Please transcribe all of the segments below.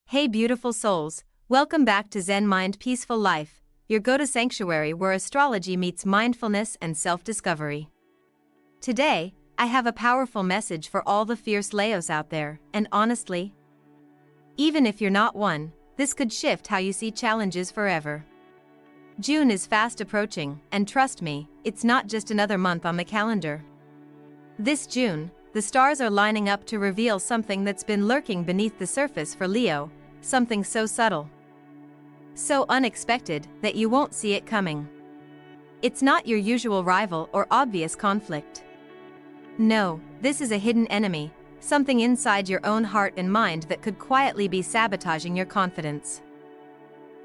Hey beautiful souls, welcome back to Zen Mind Peaceful Life, your go-to sanctuary where astrology meets mindfulness and self-discovery. Today, I have a powerful message for all the fierce Leos out there, and honestly, even if you're not one, this could shift how you see challenges forever. June is fast approaching, and trust me, it's not just another month on the calendar. This June, the stars are lining up to reveal something that's been lurking beneath the surface for Leo, something so subtle, so unexpected that you won't see it coming. It's not your usual rival or obvious conflict. No, this is a hidden enemy, something inside your own heart and mind that could quietly be sabotaging your confidence,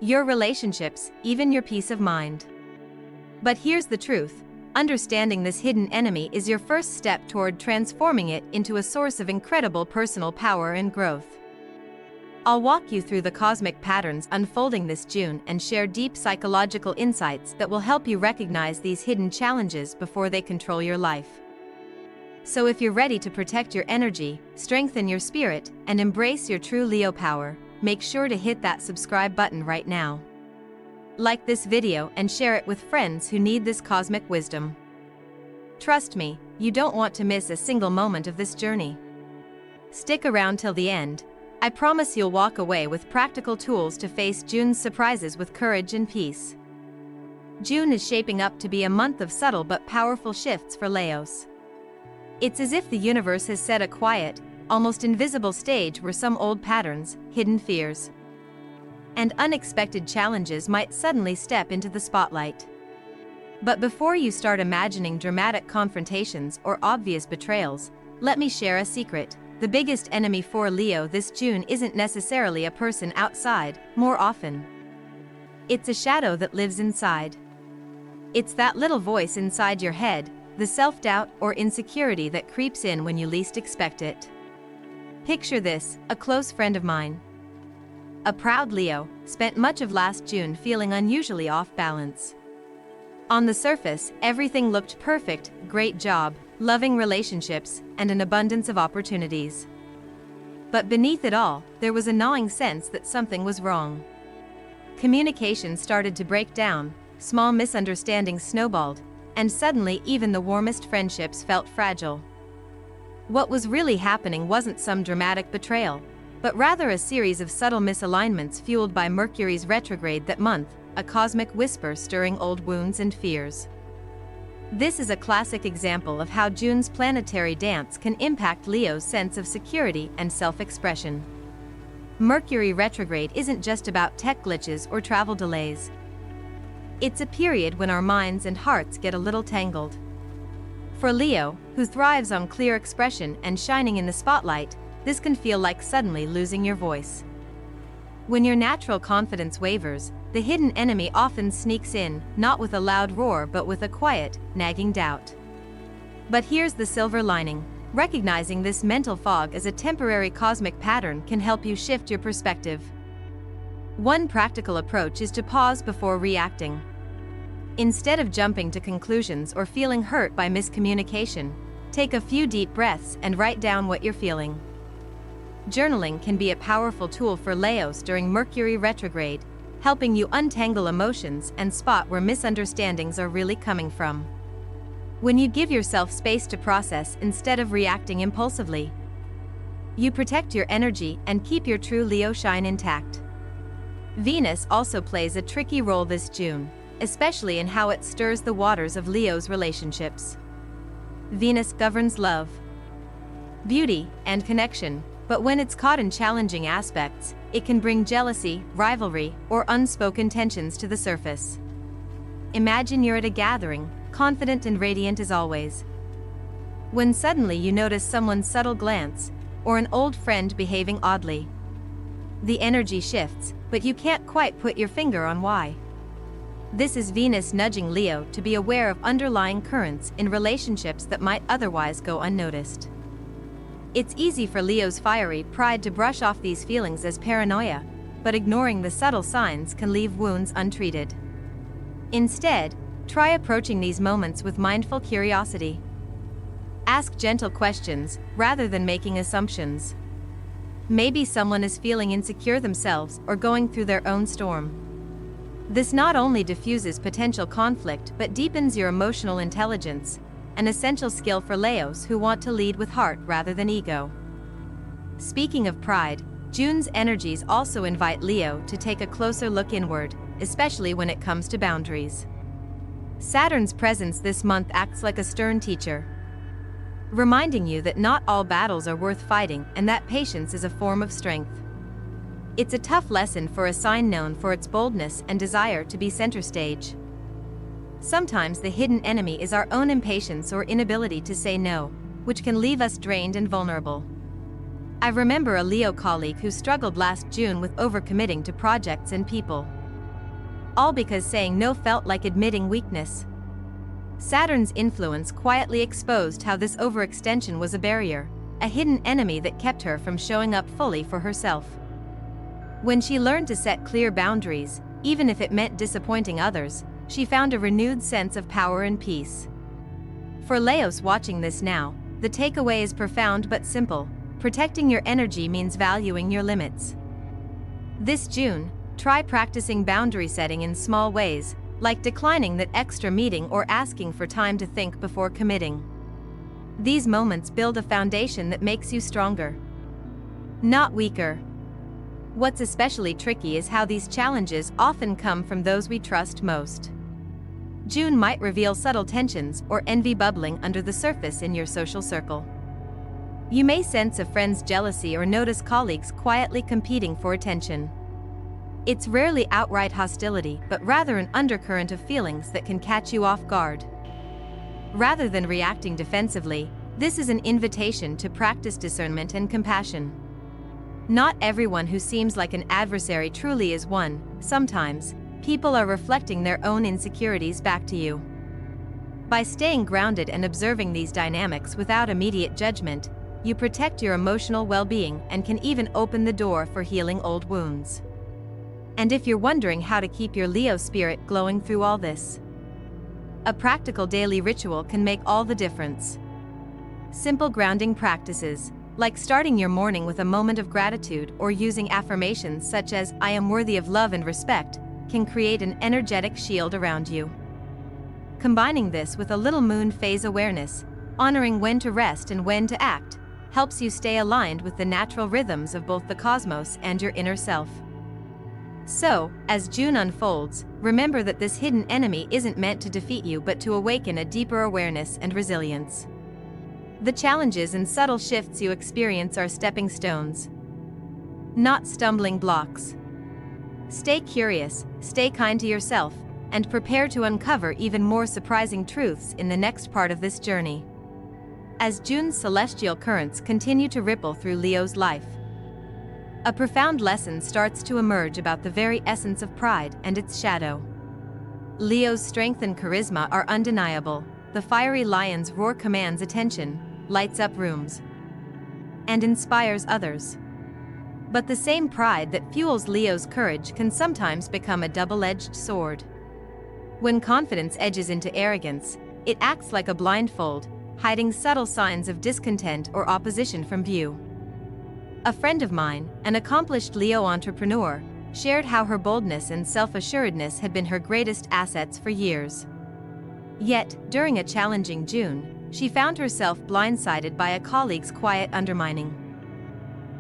your relationships, even your peace of mind. But here's the truth. Understanding this hidden enemy is your first step toward transforming it into a source of incredible personal power and growth. I'll walk you through the cosmic patterns unfolding this June and share deep psychological insights that will help you recognize these hidden challenges before they control your life. So if you're ready to protect your energy, strengthen your spirit, and embrace your true Leo power, make sure to hit that subscribe button right now. Like this video and share it with friends who need this cosmic wisdom. Trust me, you don't want to miss a single moment of this journey. Stick around till the end. I promise you'll walk away with practical tools to face June's surprises with courage and peace. June is shaping up to be a month of subtle but powerful shifts for Leos. It's as if the universe has set a quiet, almost invisible stage where some old patterns, hidden fears, and unexpected challenges might suddenly step into the spotlight. But before you start imagining dramatic confrontations or obvious betrayals, let me share a secret. The biggest enemy for Leo this June isn't necessarily a person outside, more often. It's a shadow that lives inside. It's that little voice inside your head, the self-doubt or insecurity that creeps in when you least expect it. Picture this: a close friend of mine, a proud Leo, spent much of last June feeling unusually off balance. On the surface, everything looked perfect: great job, loving relationships, and an abundance of opportunities. But beneath it all, there was a gnawing sense that something was wrong. Communication started to break down, small misunderstandings snowballed, and suddenly even the warmest friendships felt fragile. What was really happening wasn't some dramatic betrayal, but rather a series of subtle misalignments fueled by Mercury's retrograde that month, a cosmic whisper stirring old wounds and fears. This is a classic example of how June's planetary dance can impact Leo's sense of security and self-expression. Mercury retrograde isn't just about tech glitches or travel delays. It's a period when our minds and hearts get a little tangled. For Leo, who thrives on clear expression and shining in the spotlight, this can feel like suddenly losing your voice. When your natural confidence wavers, the hidden enemy often sneaks in, not with a loud roar but with a quiet, nagging doubt. But here's the silver lining. Recognizing this mental fog as a temporary cosmic pattern can help you shift your perspective. One practical approach is to pause before reacting. Instead of jumping to conclusions or feeling hurt by miscommunication, take a few deep breaths and write down what you're feeling. Journaling can be a powerful tool for Leos during Mercury retrograde, helping you untangle emotions and spot where misunderstandings are really coming from. When you give yourself space to process instead of reacting impulsively, you protect your energy and keep your true Leo shine intact. Venus also plays a tricky role this June, especially in how it stirs the waters of Leo's relationships. Venus governs love, beauty, and connection, but when it's caught in challenging aspects, it can bring jealousy, rivalry, or unspoken tensions to the surface. Imagine you're at a gathering, confident and radiant as always, when suddenly you notice someone's subtle glance, or an old friend behaving oddly. The energy shifts, but you can't quite put your finger on why. This is Venus nudging Leo to be aware of underlying currents in relationships that might otherwise go unnoticed. It's easy for Leo's fiery pride to brush off these feelings as paranoia, but ignoring the subtle signs can leave wounds untreated. Instead, try approaching these moments with mindful curiosity. Ask gentle questions, rather than making assumptions. Maybe someone is feeling insecure themselves or going through their own storm. This not only diffuses potential conflict but deepens your emotional intelligence, an essential skill for Leos who want to lead with heart rather than ego. Speaking of pride, June's energies also invite Leo to take a closer look inward, especially when it comes to boundaries. Saturn's presence this month acts like a stern teacher, reminding you that not all battles are worth fighting and that patience is a form of strength. It's a tough lesson for a sign known for its boldness and desire to be center stage. Sometimes the hidden enemy is our own impatience or inability to say no, which can leave us drained and vulnerable. I remember a Leo colleague who struggled last June with overcommitting to projects and people. All because saying no felt like admitting weakness. Saturn's influence quietly exposed how this overextension was a barrier, a hidden enemy that kept her from showing up fully for herself. When she learned to set clear boundaries, even if it meant disappointing others, she found a renewed sense of power and peace. For Leos watching this now, the takeaway is profound but simple: protecting your energy means valuing your limits. This June, try practicing boundary setting in small ways, like declining that extra meeting or asking for time to think before committing. These moments build a foundation that makes you stronger, not weaker. What's especially tricky is how these challenges often come from those we trust most. June might reveal subtle tensions or envy bubbling under the surface in your social circle. You may sense a friend's jealousy or notice colleagues quietly competing for attention. It's rarely outright hostility, but rather an undercurrent of feelings that can catch you off guard. Rather than reacting defensively, this is an invitation to practice discernment and compassion. Not everyone who seems like an adversary truly is one. Sometimes, people are reflecting their own insecurities back to you. By staying grounded and observing these dynamics without immediate judgment, you protect your emotional well-being and can even open the door for healing old wounds. And if you're wondering how to keep your Leo spirit glowing through all this, a practical daily ritual can make all the difference. Simple grounding practices, like starting your morning with a moment of gratitude or using affirmations such as "I am worthy of love and respect," can create an energetic shield around you. Combining this with a little moon phase awareness, honoring when to rest and when to act, helps you stay aligned with the natural rhythms of both the cosmos and your inner self. So, as June unfolds, remember that this hidden enemy isn't meant to defeat you but to awaken a deeper awareness and resilience. The challenges and subtle shifts you experience are stepping stones, not stumbling blocks. Stay curious, stay kind to yourself, and prepare to uncover even more surprising truths in the next part of this journey. As June's celestial currents continue to ripple through Leo's life, a profound lesson starts to emerge about the very essence of pride and its shadow. Leo's strength and charisma are undeniable. The fiery lion's roar commands attention, lights up rooms, and inspires others. But the same pride that fuels Leo's courage can sometimes become a double-edged sword. When confidence edges into arrogance, it acts like a blindfold, hiding subtle signs of discontent or opposition from view. A friend of mine, an accomplished Leo entrepreneur, shared how her boldness and self-assuredness had been her greatest assets for years. Yet, during a challenging June, she found herself blindsided by a colleague's quiet undermining.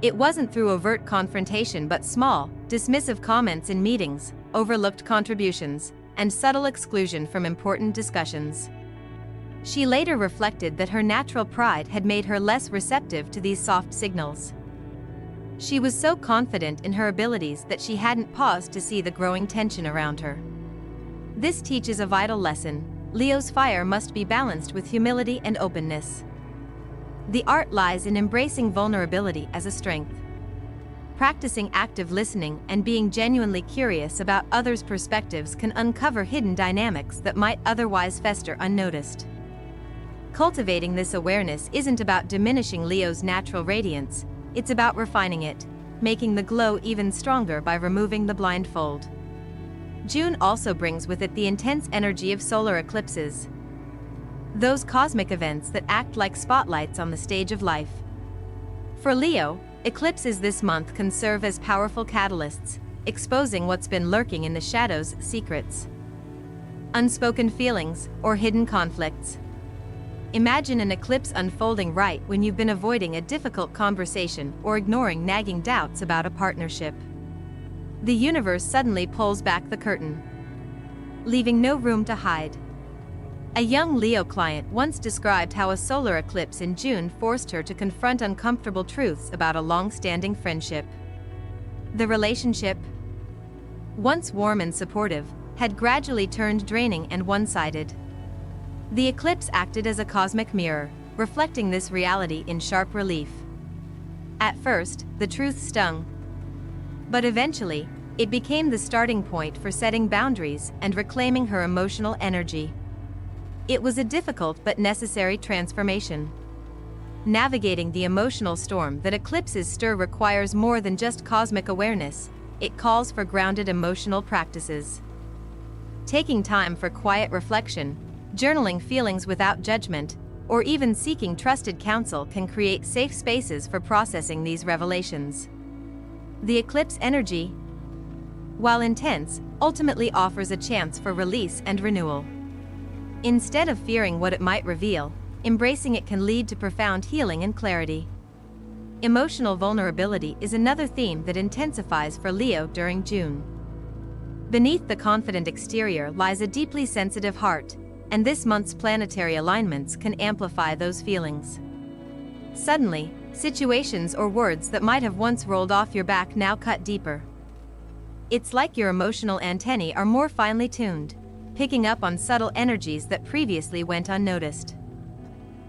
It wasn't through overt confrontation but small, dismissive comments in meetings, overlooked contributions, and subtle exclusion from important discussions. She later reflected that her natural pride had made her less receptive to these soft signals. She was so confident in her abilities that she hadn't paused to see the growing tension around her. This teaches a vital lesson: Leo's fire must be balanced with humility and openness. The art lies in embracing vulnerability as a strength. Practicing active listening and being genuinely curious about others' perspectives can uncover hidden dynamics that might otherwise fester unnoticed. Cultivating this awareness isn't about diminishing Leo's natural radiance, it's about refining it, making the glow even stronger by removing the blindfold. June also brings with it the intense energy of solar eclipses, those cosmic events that act like spotlights on the stage of life. For Leo, Eclipses this month can serve as powerful catalysts, exposing what's been lurking in the shadows, secrets, unspoken feelings, or hidden conflicts. Imagine an eclipse unfolding right when you've been avoiding a difficult conversation or ignoring nagging doubts about a partnership. The universe suddenly pulls back the curtain, leaving no room to hide. A young Leo client once described how a solar eclipse in June forced her to confront uncomfortable truths about a long-standing friendship. The relationship, once warm and supportive, had gradually turned draining and one-sided. The eclipse acted as a cosmic mirror, reflecting this reality in sharp relief. At first, the truth stung. But eventually, it became the starting point for setting boundaries and reclaiming her emotional energy. It was a difficult but necessary transformation. Navigating the emotional storm that eclipses stir requires more than just cosmic awareness. It calls for grounded emotional practices. Taking time for quiet reflection, journaling feelings without judgment, or even seeking trusted counsel can create safe spaces for processing these revelations. The eclipse energy, while intense, ultimately offers a chance for release and renewal. Instead of fearing what it might reveal, embracing it can lead to profound healing and clarity. Emotional vulnerability is another theme that intensifies for Leo during June. Beneath the confident exterior lies a deeply sensitive heart, and this month's planetary alignments can amplify those feelings. Suddenly, situations or words that might have once rolled off your back now cut deeper. It's like your emotional antennae are more finely tuned, picking up on subtle energies that previously went unnoticed.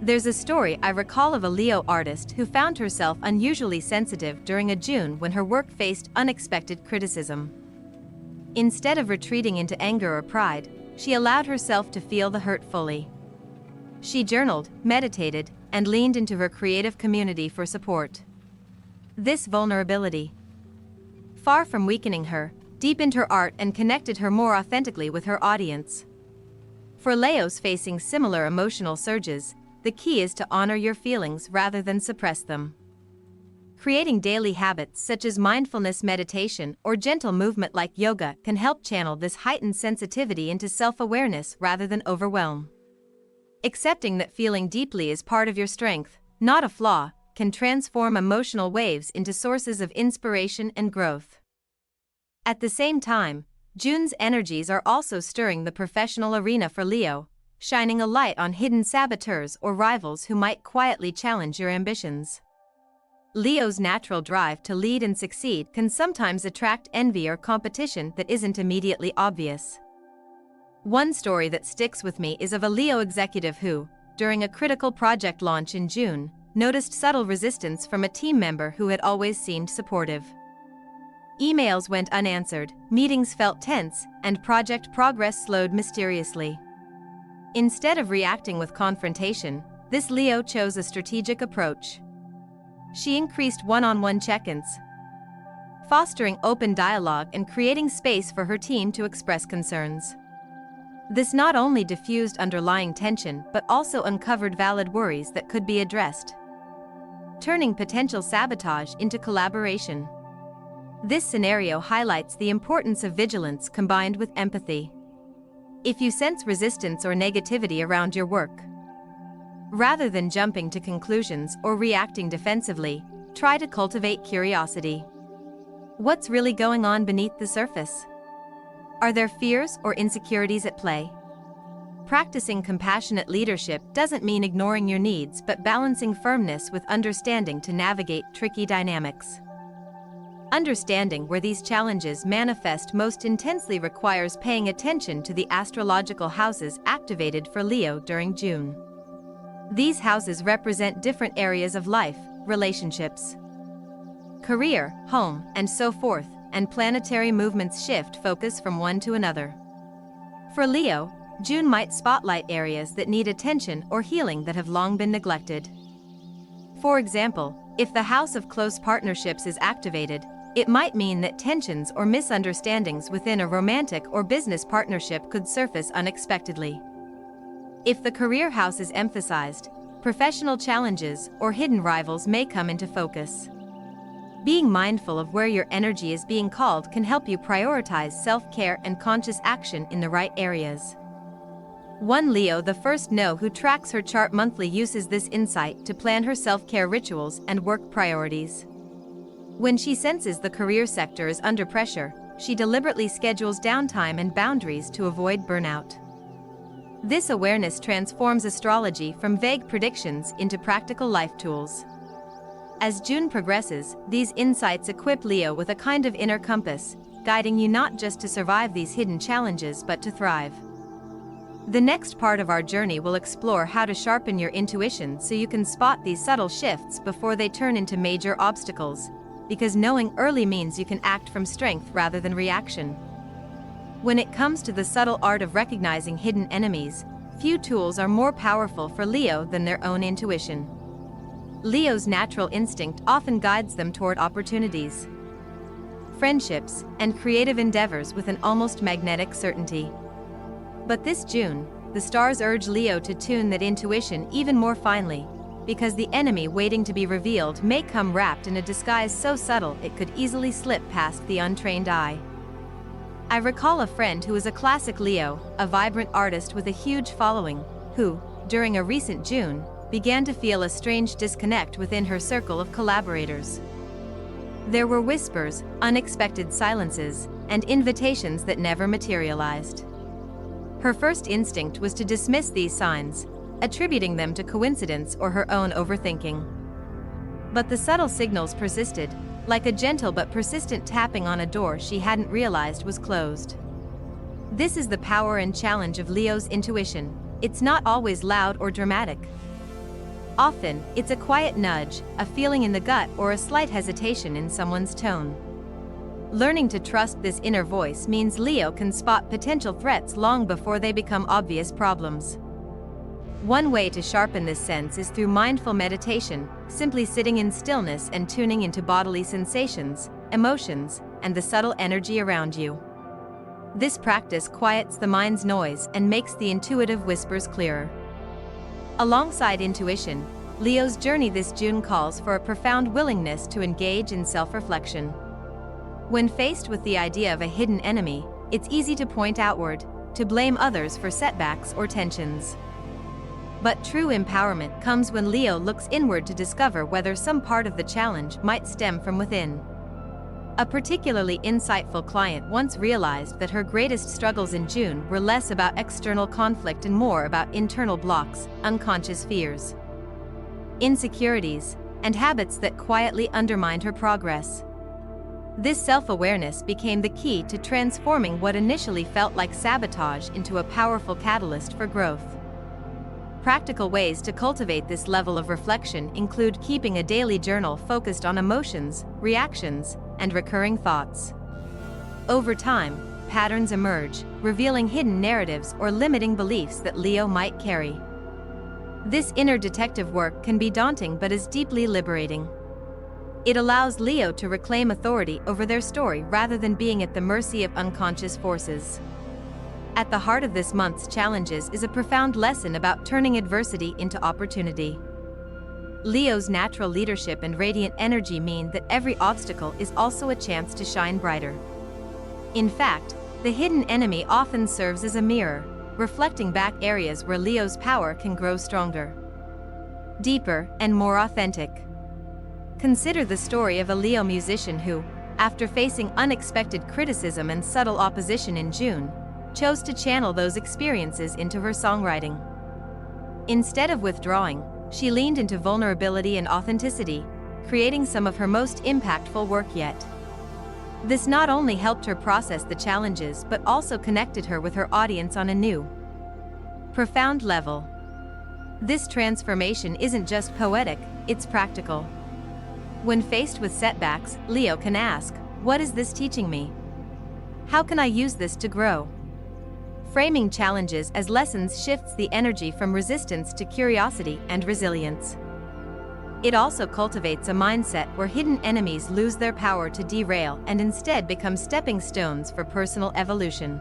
There's a story I recall of a Leo artist who found herself unusually sensitive during a June when her work faced unexpected criticism. Instead of retreating into anger or pride, she allowed herself to feel the hurt fully. She journaled, meditated, and leaned into her creative community for support. This vulnerability, far from weakening her, deepened her art and connected her more authentically with her audience. For Leos facing similar emotional surges, the key is to honor your feelings rather than suppress them. Creating daily habits such as mindfulness meditation or gentle movement like yoga can help channel this heightened sensitivity into self-awareness rather than overwhelm. Accepting that feeling deeply is part of your strength, not a flaw, can transform emotional waves into sources of inspiration and growth. At the same time, June's energies are also stirring the professional arena for Leo, shining a light on hidden saboteurs or rivals who might quietly challenge your ambitions. Leo's natural drive to lead and succeed can sometimes attract envy or competition that isn't immediately obvious. One story that sticks with me is of a Leo executive who, during a critical project launch in June, noticed subtle resistance from a team member who had always seemed supportive. Emails went unanswered, meetings felt tense, and project progress slowed mysteriously. Instead of reacting with confrontation, this Leo chose a strategic approach. She increased one-on-one check-ins, fostering open dialogue and creating space for her team to express concerns. This not only diffused underlying tension but also uncovered valid worries that could be addressed, turning potential sabotage into collaboration. This scenario highlights the importance of vigilance combined with empathy. If you sense resistance or negativity around your work, rather than jumping to conclusions or reacting defensively, try to cultivate curiosity. What's really going on beneath the surface? Are there fears or insecurities at play? Practicing compassionate leadership doesn't mean ignoring your needs but balancing firmness with understanding to navigate tricky dynamics. Understanding where these challenges manifest most intensely requires paying attention to the astrological houses activated for Leo during June. These houses represent different areas of life, relationships, career, home, and so forth, and planetary movements shift focus from one to another. For Leo, June might spotlight areas that need attention or healing that have long been neglected. For example, if the house of close partnerships is activated, it might mean that tensions or misunderstandings within a romantic or business partnership could surface unexpectedly. If the career house is emphasized, professional challenges or hidden rivals may come into focus. Being mindful of where your energy is being called can help you prioritize self-care and conscious action in the right areas. One Leo, the first Know who tracks her chart monthly, uses this insight to plan her self-care rituals and work priorities. When she senses the career sector is under pressure, she deliberately schedules downtime and boundaries to avoid burnout. This awareness transforms astrology from vague predictions into practical life tools. As June progresses, these insights equip Leo with a kind of inner compass, guiding you not just to survive these hidden challenges but to thrive. The next part of our journey will explore how to sharpen your intuition so you can spot these subtle shifts before they turn into major obstacles, because knowing early means you can act from strength rather than reaction. When it comes to the subtle art of recognizing hidden enemies, few tools are more powerful for Leo than their own intuition. Leo's natural instinct often guides them toward opportunities, friendships, and creative endeavors with an almost magnetic certainty. But this June, the stars urge Leo to tune that intuition even more finely, because the enemy waiting to be revealed may come wrapped in a disguise so subtle it could easily slip past the untrained eye. I recall a friend who was a classic Leo, a vibrant artist with a huge following, who, during a recent June, began to feel a strange disconnect within her circle of collaborators. There were whispers, unexpected silences, and invitations that never materialized. Her first instinct was to dismiss these signs, attributing them to coincidence or her own overthinking. But the subtle signals persisted, like a gentle but persistent tapping on a door she hadn't realized was closed. This is the power and challenge of Leo's intuition. It's not always loud or dramatic. Often, it's a quiet nudge, a feeling in the gut, or a slight hesitation in someone's tone. Learning to trust this inner voice means Leo can spot potential threats long before they become obvious problems. One way to sharpen this sense is through mindful meditation, simply sitting in stillness and tuning into bodily sensations, emotions, and the subtle energy around you. This practice quiets the mind's noise and makes the intuitive whispers clearer. Alongside intuition, Leo's journey this June calls for a profound willingness to engage in self-reflection. When faced with the idea of a hidden enemy, it's easy to point outward, to blame others for setbacks or tensions. But true empowerment comes when Leo looks inward to discover whether some part of the challenge might stem from within. A particularly insightful client once realized that her greatest struggles in June were less about external conflict and more about internal blocks, unconscious fears, insecurities, and habits that quietly undermined her progress. This self-awareness became the key to transforming what initially felt like sabotage into a powerful catalyst for growth. Practical ways to cultivate this level of reflection include keeping a daily journal focused on emotions, reactions, and recurring thoughts. Over time, patterns emerge, revealing hidden narratives or limiting beliefs that Leo might carry. This inner detective work can be daunting but is deeply liberating. It allows Leo to reclaim authority over their story rather than being at the mercy of unconscious forces. At the heart of this month's challenges is a profound lesson about turning adversity into opportunity. Leo's natural leadership and radiant energy mean that every obstacle is also a chance to shine brighter. In fact, the hidden enemy often serves as a mirror, reflecting back areas where Leo's power can grow stronger, deeper, and more authentic. Consider the story of a Leo musician who, after facing unexpected criticism and subtle opposition in June, chose to channel those experiences into her songwriting. Instead of withdrawing, she leaned into vulnerability and authenticity, creating some of her most impactful work yet. This not only helped her process the challenges but also connected her with her audience on a new, profound level. This transformation isn't just poetic, it's practical. When faced with setbacks, Leo can ask, "What is this teaching me? How can I use this to grow?" Framing challenges as lessons shifts the energy from resistance to curiosity and resilience. It also cultivates a mindset where hidden enemies lose their power to derail and instead become stepping stones for personal evolution.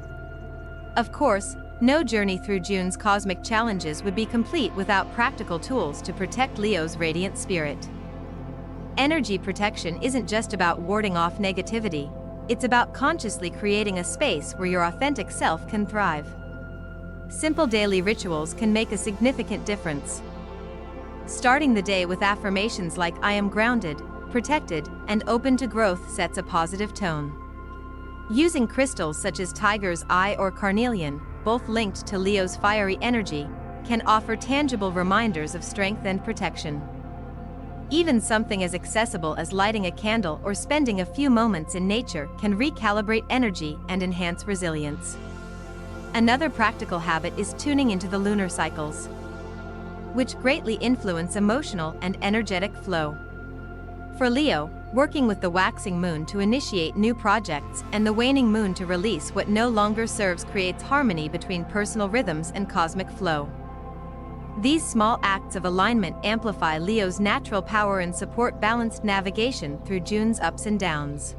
Of course, no journey through June's cosmic challenges would be complete without practical tools to protect Leo's radiant spirit. Energy protection isn't just about warding off negativity, it's about consciously creating a space where your authentic self can thrive. Simple daily rituals can make a significant difference. Starting the day with affirmations like "I am grounded, protected, and open to growth" sets a positive tone. Using crystals such as tiger's eye or carnelian, both linked to Leo's fiery energy, can offer tangible reminders of strength and protection. Even something as accessible as lighting a candle or spending a few moments in nature can recalibrate energy and enhance resilience. Another practical habit is tuning into the lunar cycles, which greatly influence emotional and energetic flow. For Leo, working with the waxing moon to initiate new projects and the waning moon to release what no longer serves creates harmony between personal rhythms and cosmic flow. These small acts of alignment amplify Leo's natural power and support balanced navigation through June's ups and downs.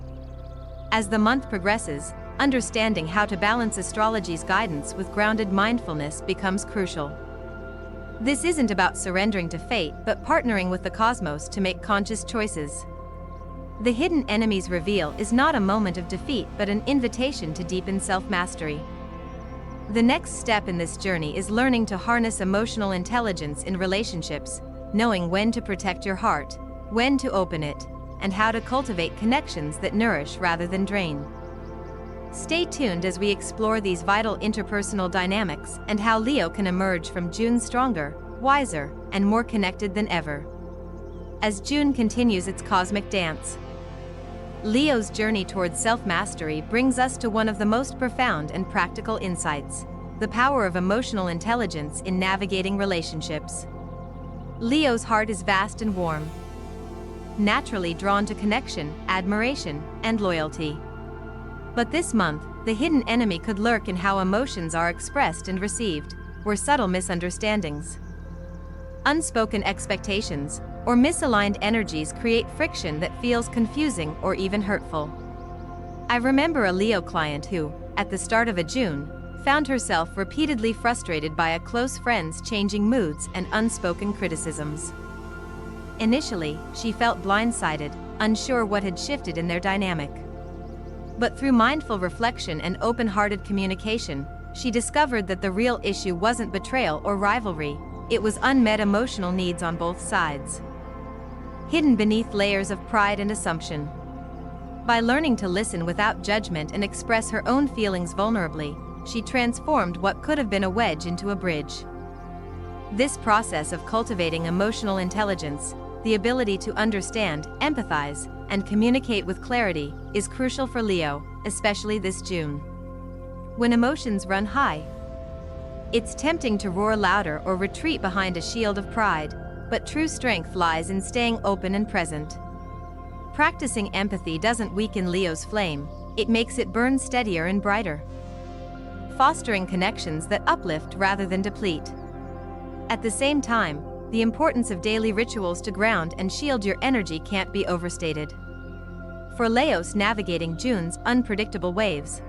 As the month progresses, understanding how to balance astrology's guidance with grounded mindfulness becomes crucial. This isn't about surrendering to fate but partnering with the cosmos to make conscious choices. The Hidden Enemies reveal is not a moment of defeat but an invitation to deepen self-mastery. The next step in this journey is learning to harness emotional intelligence in relationships, knowing when to protect your heart, when to open it, and how to cultivate connections that nourish rather than drain. Stay tuned as we explore these vital interpersonal dynamics and how Leo can emerge from June stronger, wiser, and more connected than ever. As June continues its cosmic dance, Leo's journey towards self-mastery brings us to one of the most profound and practical insights: the power of emotional intelligence in navigating relationships. Leo's heart is vast and warm, naturally drawn to connection, admiration, and loyalty. But this month, the hidden enemy could lurk in how emotions are expressed and received, where subtle misunderstandings, unspoken expectations, or misaligned energies create friction that feels confusing or even hurtful. I remember a Leo client who, at the start of June, found herself repeatedly frustrated by a close friend's changing moods and unspoken criticisms. Initially, she felt blindsided, unsure what had shifted in their dynamic. But through mindful reflection and open-hearted communication, she discovered that the real issue wasn't betrayal or rivalry, it was unmet emotional needs on both sides, hidden beneath layers of pride and assumption. By learning to listen without judgment and express her own feelings vulnerably, she transformed what could have been a wedge into a bridge. This process of cultivating emotional intelligence, the ability to understand, empathize, and communicate with clarity, is crucial for Leo, especially this June. When emotions run high, it's tempting to roar louder or retreat behind a shield of pride, but true strength lies in staying open and present. Practicing empathy doesn't weaken Leo's flame, it makes it burn steadier and brighter, fostering connections that uplift rather than deplete. At the same time, the importance of daily rituals to ground and shield your energy can't be overstated. For Leos navigating June's unpredictable waves,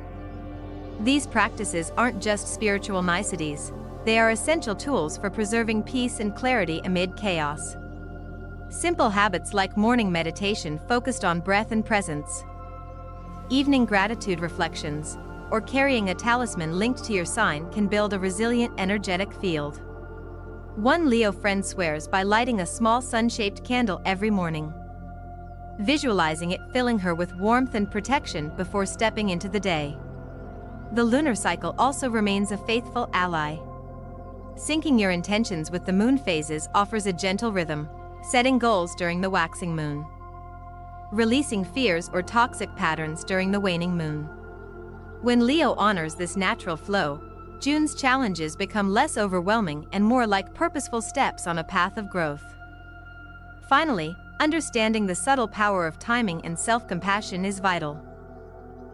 these practices aren't just spiritual niceties, they are essential tools for preserving peace and clarity amid chaos. Simple habits like morning meditation focused on breath and presence, evening gratitude reflections, or carrying a talisman linked to your sign can build a resilient energetic field. One Leo friend swears by lighting a small sun-shaped candle every morning, visualizing it filling her with warmth and protection before stepping into the day. The lunar cycle also remains a faithful ally. Syncing your intentions with the moon phases offers a gentle rhythm, setting goals during the waxing moon, releasing fears or toxic patterns during the waning moon. When Leo honors this natural flow, June's challenges become less overwhelming and more like purposeful steps on a path of growth. Finally, understanding the subtle power of timing and self-compassion is vital.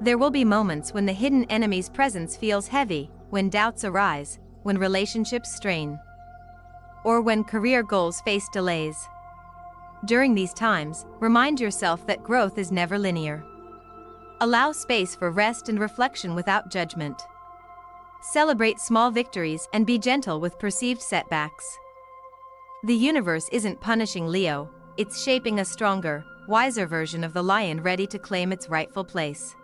There will be moments when the hidden enemy's presence feels heavy, when doubts arise, when relationships strain, or when career goals face delays. During these times, remind yourself that growth is never linear. Allow space for rest and reflection without judgment. Celebrate small victories and be gentle with perceived setbacks. The universe isn't punishing Leo, it's shaping a stronger, wiser version of the lion ready to claim its rightful place.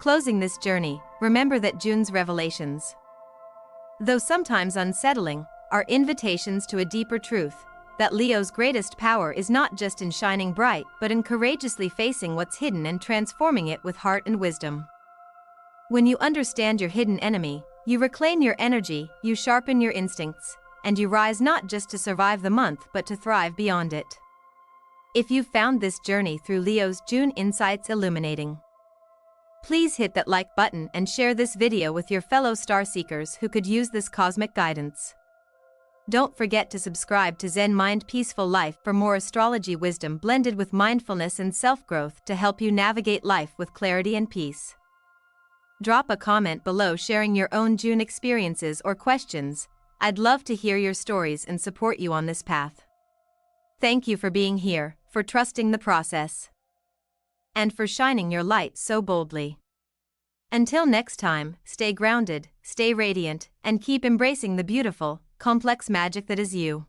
Closing this journey, remember that June's revelations, though sometimes unsettling, are invitations to a deeper truth, that Leo's greatest power is not just in shining bright but in courageously facing what's hidden and transforming it with heart and wisdom. When you understand your hidden enemy, you reclaim your energy, you sharpen your instincts, and you rise not just to survive the month but to thrive beyond it. If you found this journey through Leo's June insights illuminating, please hit that like button and share this video with your fellow star seekers who could use this cosmic guidance. Don't forget to subscribe to Zen Mind Peaceful Life for more astrology wisdom blended with mindfulness and self-growth to help you navigate life with clarity and peace. Drop a comment below sharing your own June experiences or questions. I'd love to hear your stories and support you on this path. Thank you for being here, for trusting the process, and for shining your light so boldly. Until next time, stay grounded, stay radiant, and keep embracing the beautiful, complex magic that is you.